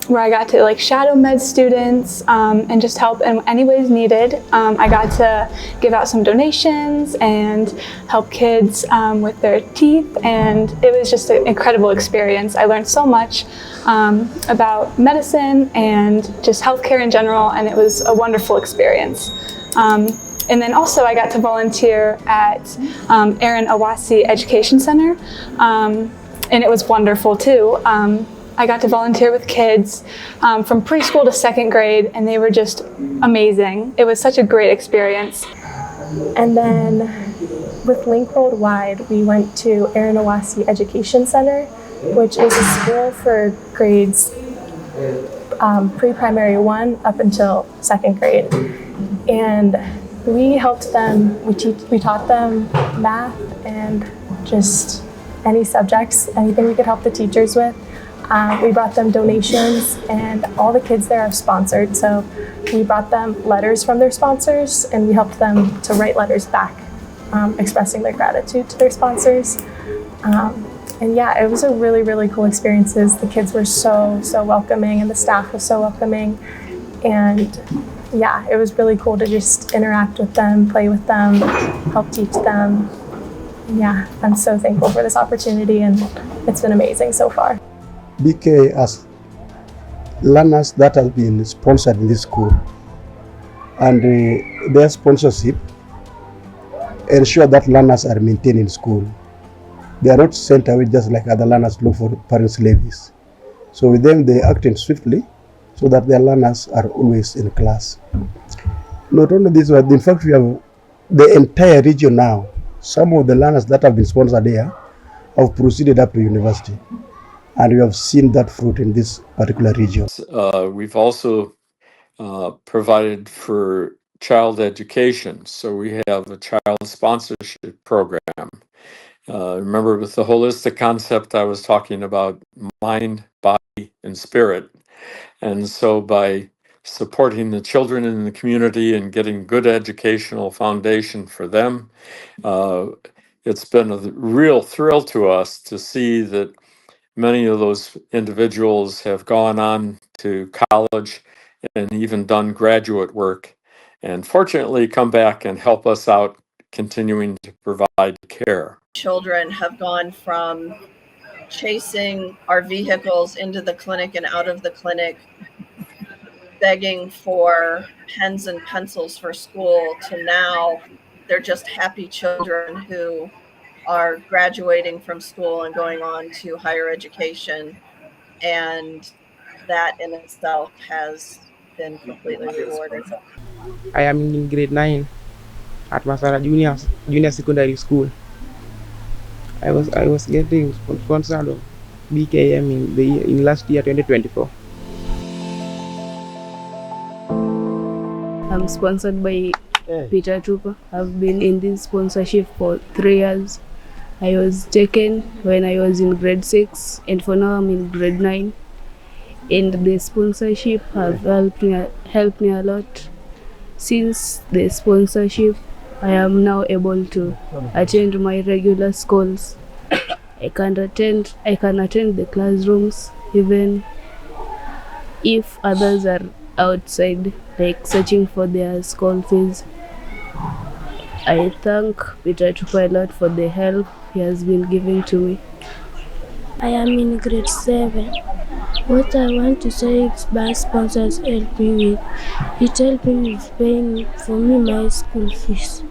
where I got to shadow med students and just help in any ways needed. I got to give out some donations and help kids with their teeth, and it was just an incredible experience. I learned so much about medicine and just healthcare in general, and it was a wonderful experience. And then also I got to volunteer at Aaron Awasi Education Center, and it was wonderful too. I got to volunteer with kids from preschool to second grade, and they were just amazing. It was such a great experience.
And then with Link Worldwide, we went to Aaron Awasi Education Center, which is a school for grades pre-primary 1 up until second grade. And we helped them, we taught them math and just any subjects, anything we could help the teachers with. We brought them donations, and all the kids there are sponsored. So we brought them letters from their sponsors, and we helped them to write letters back, expressing their gratitude to their sponsors. And yeah, it was a really, really cool experience. The kids were so welcoming, and the staff was so welcoming. And yeah, it was really cool to just interact with them, play with them, help teach them. Yeah, I'm so thankful for this opportunity, and it's been amazing so far.
BK as learners that have been sponsored in this school, and their sponsorship ensure that learners are maintained in school. They are not sent away just like other learners look for parents' levies. So with them, they act swiftly so that their learners are always in class. Not only this, but in fact, we have the entire region now. Some of the learners that have been sponsored here have proceeded up to university. And we have seen that fruit in this particular region.
We've also provided for child education. So we have a child sponsorship program. Remember, with the holistic concept, I was talking about mind, body, and spirit. And so by supporting the children in the community and getting good educational foundation for them, it's been a real thrill to us to see that many of those individuals have gone on to college and even done graduate work, and fortunately come back and help us out continuing to provide care.
Children have gone from chasing our vehicles into the clinic and out of the clinic, begging for pens and pencils for school, to now they're just happy children who are graduating from school and going on to higher education. And that in itself has been completely rewarded.
I am in grade 9 at Masara Junior Secondary School. I was getting sponsored BKM in last year 2024.
I'm sponsored by Peter Trooper. I've been in this sponsorship for 3 years. I was taken when I was in grade 6, and for now I'm in grade 9. And the sponsorship have helped me a lot. Since the sponsorship, I am now able to attend my regular schools. I can attend the classrooms even if others are outside, like searching for their school fees. I thank Peter Trooper a lot for the help he has been giving to me.
I am in grade 7. What I want to say is my sponsors help me with. It helped me with paying for me my school fees.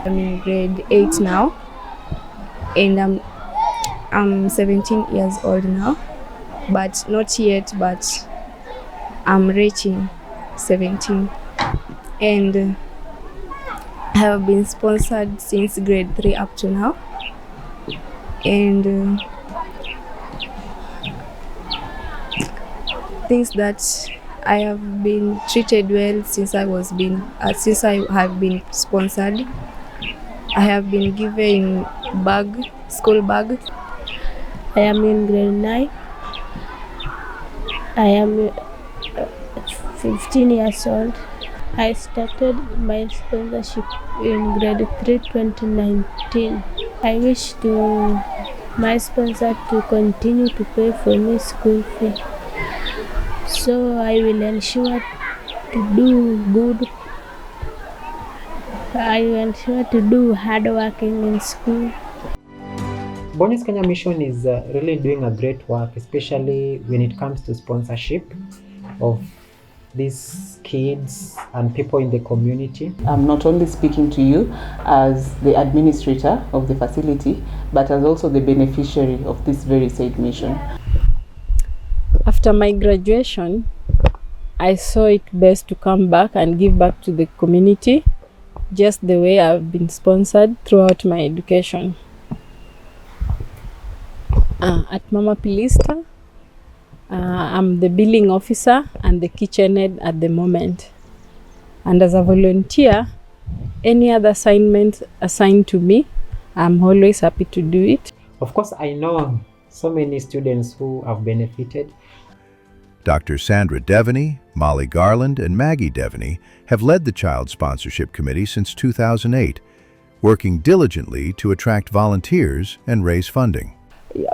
I'm in grade 8 now, and I'm 17 years old now, but not yet, but I'm reaching 17. And I have been sponsored since grade 3 up to now. And things that I have been treated well since I have been sponsored. I have been given school bag.
I am in grade 9. I am 15 years old. I started my sponsorship in grade 3 2019. I wish my sponsor to continue to pay for me school fee. So I will ensure to do good. I will ensure to do hard working in school.
Bonyo'S Kenya Mission is really doing a great work, especially when it comes to sponsorship of these kids and people in the community.
I'm not only speaking to you as the administrator of the facility, but as also the beneficiary of this very said mission.
After my graduation, I saw it best to come back and give back to the community, just the way I've been sponsored throughout my education. At Mama Pilista, I'm the billing officer and the kitchenhead at the moment. And as a volunteer, any other assignment assigned to me, I'm always happy to do it.
Of course, I know so many students who have benefited.
Dr. Sandra Devaney, Molly Garland, and Maggie Devaney have led the Child Sponsorship Committee since 2008, working diligently to attract volunteers and raise funding.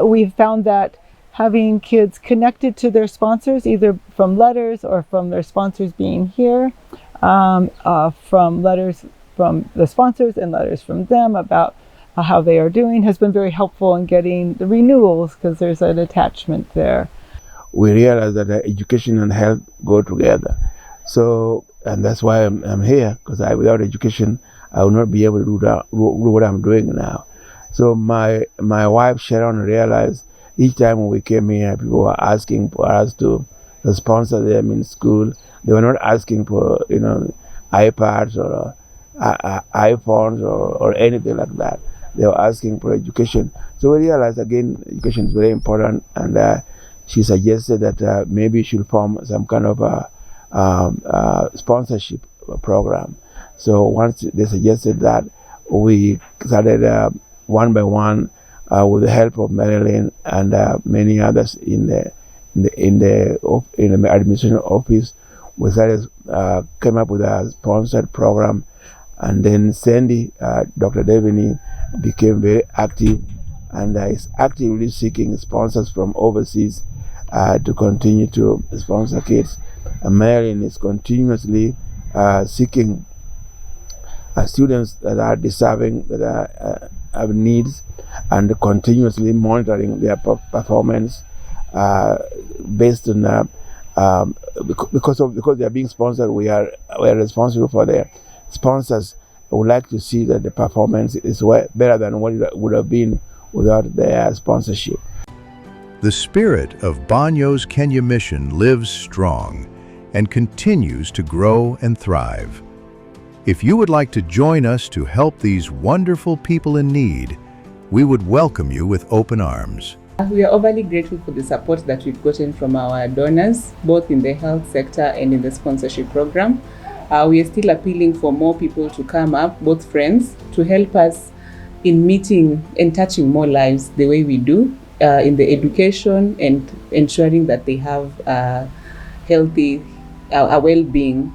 We've found that having kids connected to their sponsors, either from letters or from their sponsors being here, from letters from the sponsors and letters from them about how they are doing, has been very helpful in getting the renewals because there's an attachment there.
We realize that education and health go together. So, and that's why I'm here, because without education, I will not be able to do what I'm doing now. So my wife Sharon realized each time when we came here, people were asking for us to sponsor them in school. They were not asking for iPads or iPhones or anything like that. They were asking for education. So we realized again, education is very important, and she suggested that maybe we should form some kind of a sponsorship program. So once they suggested that, we started one by one with the help of Marilyn and many others in the administration office. We started came up with a sponsored program, and then Sandy, Dr. Devaney, became very active and is actively seeking sponsors from overseas to continue to sponsor kids. And Marilyn is continuously seeking students that are deserving, that have needs, and continuously monitoring their performance based on because they are being sponsored. We are responsible for their sponsors. I would like to see that the performance is better than what it would have been without their sponsorship.
The spirit of Bonyo'S Kenya Mission lives strong and continues to grow and thrive. If you would like to join us to help these wonderful people in need, we would welcome you with open arms.
We are overly grateful for the support that we've gotten from our donors, both in the health sector and in the sponsorship program. We are still appealing for more people to come up, both friends, to help us in meeting and touching more lives the way we do, in the education and ensuring that they have healthy, a well-being.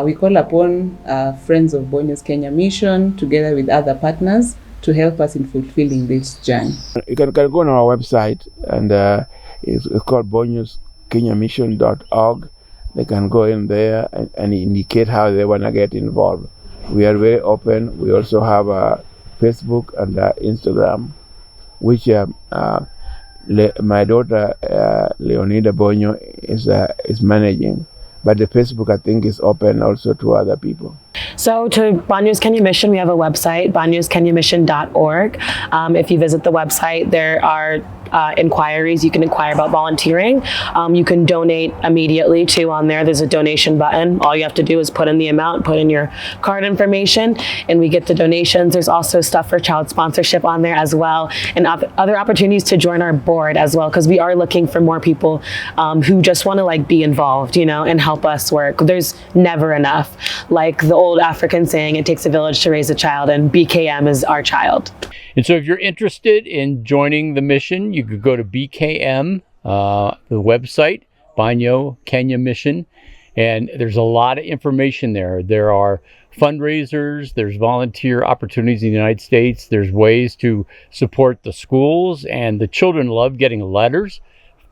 We call upon Friends of Bonyo'S Kenya Mission, together with other partners, to help us in fulfilling this journey.
You can go on our website, and it's called bonyo'skenyamission.org. They can go in there and indicate how they want to get involved. We are very open. We also have a Facebook and Instagram, which my daughter Leonida Bonyo is managing. But the Facebook, I think, is open also to other people.
So to Bonyo'S Kenya Mission, we have a website, bonyo'skenyamission.org. If you visit the website, there are inquiries. You can inquire about volunteering. You can donate immediately too on there. There's a donation button. All you have to do is put in the amount, put in your card information, and we get the donations. There's also stuff for child sponsorship on there as well, and other opportunities to join our board as well, because we are looking for more people who just want to like be involved, you know, and help us work. There's never enough. Like the old African saying, it takes a village to raise a child, and BKM is our child.
And so if you're interested in joining the mission, you could go to BKM, the website, Bonyo Kenya Mission, and there's a lot of information there. There are fundraisers, there's volunteer opportunities in the United States, there's ways to support the schools, and the children love getting letters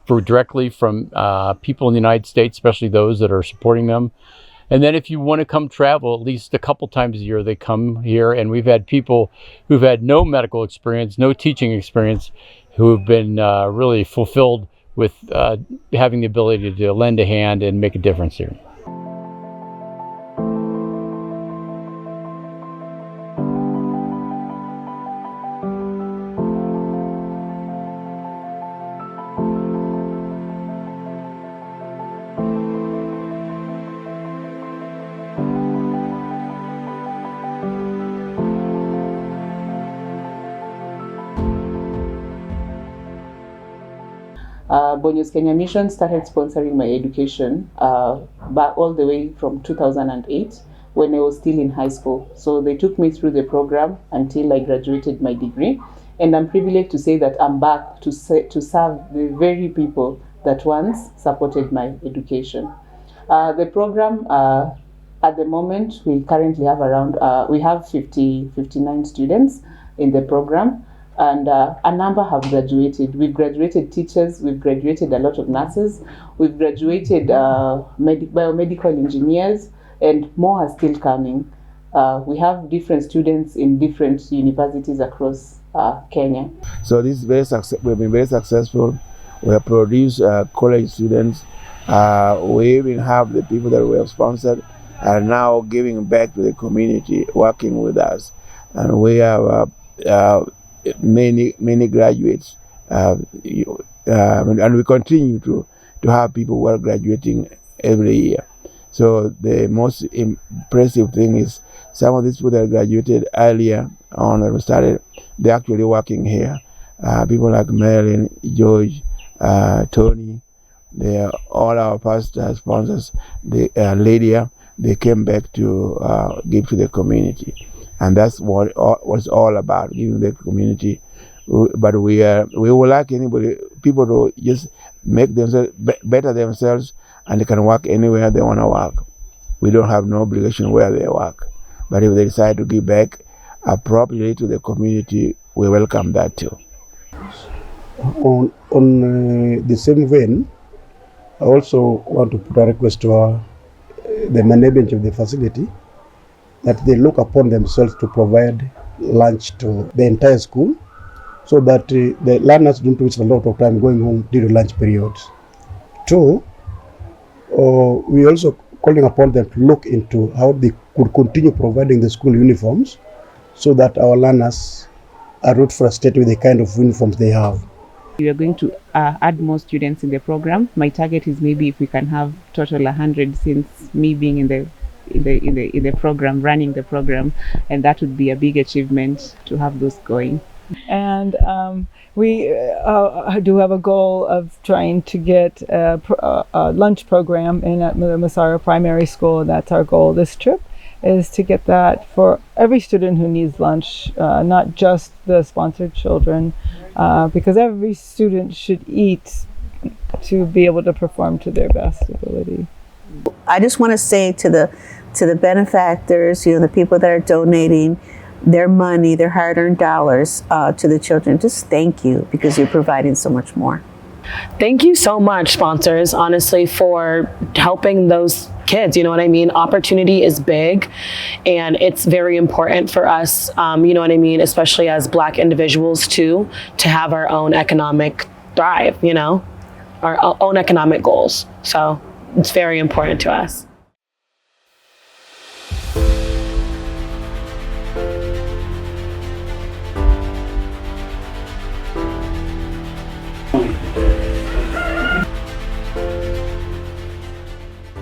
directly from people in the United States, especially those that are supporting them. And then if you want to come travel, at least a couple times a year, they come here. And we've had people who've had no medical experience, no teaching experience, who have been really fulfilled with having the ability to lend a hand and make a difference here.
Bonyo'S Kenya Mission started sponsoring my education back all the way from 2008 when I was still in high school. So they took me through the program until I graduated my degree. And I'm privileged to say that I'm back to serve the very people that once supported my education. The program, at the moment, we currently have around, we have 59 students in the program. And a number have graduated. We've graduated teachers, we've graduated a lot of nurses, we've graduated biomedical engineers, and more are still coming. We have different students in different universities across Kenya.
So this is we've been very successful. We have produced college students. We even have the people that we have sponsored are now giving back to the community, working with us. And we have many graduates, and we continue to have people who are graduating every year. So the most impressive thing is some of these people that graduated earlier on that we started, they're actually working here. People like Marilyn, George, Tony, they are all our past sponsors. Lydia, they came back to give to the community. And that's what it's all about, giving the community. But we would like people to just make themselves better themselves, and they can work anywhere they want to work. We don't have no obligation where they work. But if they decide to give back appropriately to the community, we welcome that too.
On the same vein, I also want to put a request to the management of the facility that they look upon themselves to provide lunch to the entire school, so that the learners don't waste a lot of time going home during lunch periods. Two, we also calling upon them to look into how they could continue providing the school uniforms so that our learners are not frustrated with the kind of uniforms they have.
We are going to add more students in the program. My target is maybe if we can have total 100 since me being in the program, running the program, and that would be a big achievement to have those going.
And we do have a goal of trying to get a lunch program in at the Masara Primary School. That's our goal this trip, is to get that for every student who needs lunch, not just the sponsored children, because every student should eat to be able to perform to their best ability.
I just want to say to the benefactors, the people that are donating their money, their hard-earned dollars to the children, just thank you, because you're providing so much more.
Thank you so much, sponsors, honestly, for helping those kids. You know what I mean? Opportunity is big, and it's very important for us, you know what I mean, especially as Black individuals too, to have our own economic drive, our own economic goals. So it's very important to us.